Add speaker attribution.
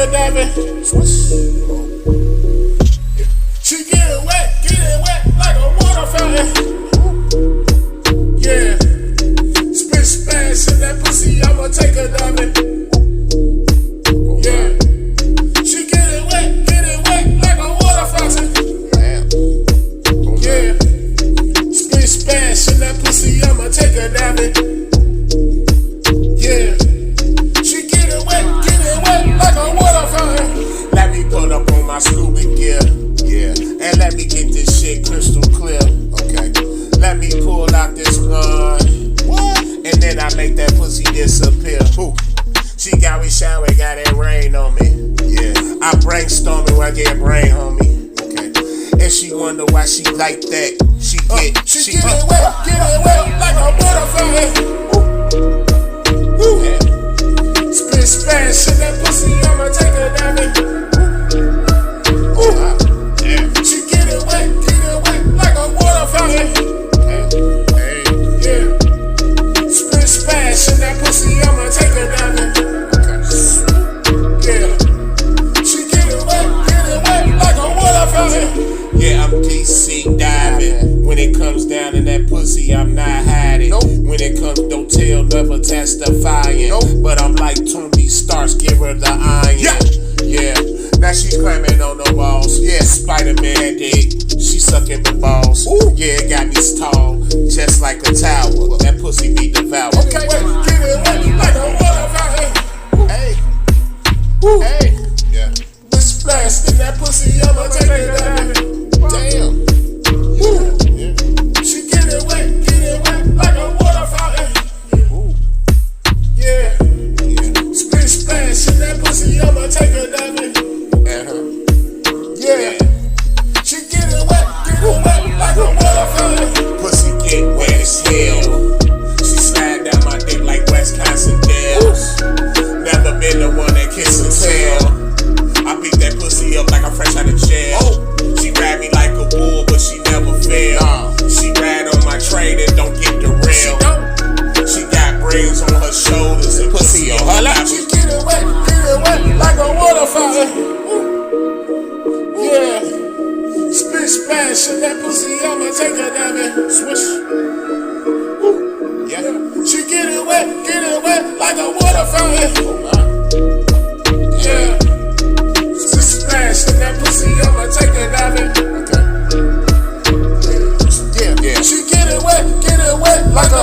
Speaker 1: a diving. She get it wet like a water fountain. Yeah, spit splash in that pussy, I'ma take a diving. Yeah, she get it wet like a water fountain. Yeah, spit splash in that pussy, I'ma take a diving. Yeah, she get it wet like a water fountain. Let me put up on my scuba gear. Yeah, and let me get this shit crystal clear. Okay, let me pull out this gun. What? And then I make that pussy disappear. Ooh. She got me shower, got that rain on me. Yeah, I brainstorming when I get brain, homie. Okay, and she wonder why she like that. She get it wet like a water fountain. Ooh. Yeah. Spit splash in that pussy, I'ma take a diving. Ooh. Yeah. She get it wet like a water fountain. Hey. Yeah. Spit splash in that pussy, I'ma take a diving. Yeah. She get it wet like a water fountain. Yeah, I'm DC diving. When it comes down to that pussy, I'm not hiding. Nope. When it comes, don't tell, never testifying. Nope. But I'm like Tony Starks, give her the iron. Yeah. Now she's climbing on the walls. Yeah, Spider-Man dick. She sucking the balls. Ooh. Yeah, it got me tall, just like a tower. That pussy be devoured. Okay, get it wet like a water fountain. Hey. Woo. Hey. Yeah. This splash in that pussy, I'ma take it down. Damn. Woo. Yeah. She get it wet like a water fountain. Ooh. Yeah. Split splash in that pussy, I'ma take her diving. Yeah. She get it wet like a water fountain. Pussy get wet as hell. She slide down my dick like Wisconsin Dells. Never been the one that kiss and tell. I beat that pussy up like I'm fresh out of jail. She ride me like a bull, but she never fail. She ride on my train and don't get derailed. She got brains on her shoulders and pussy on her lap. She get it wet like a water fountain. Yeah, spit splash in that pussy, I'ma take her diving. Swish. Yeah, she get it wet like a water fountain.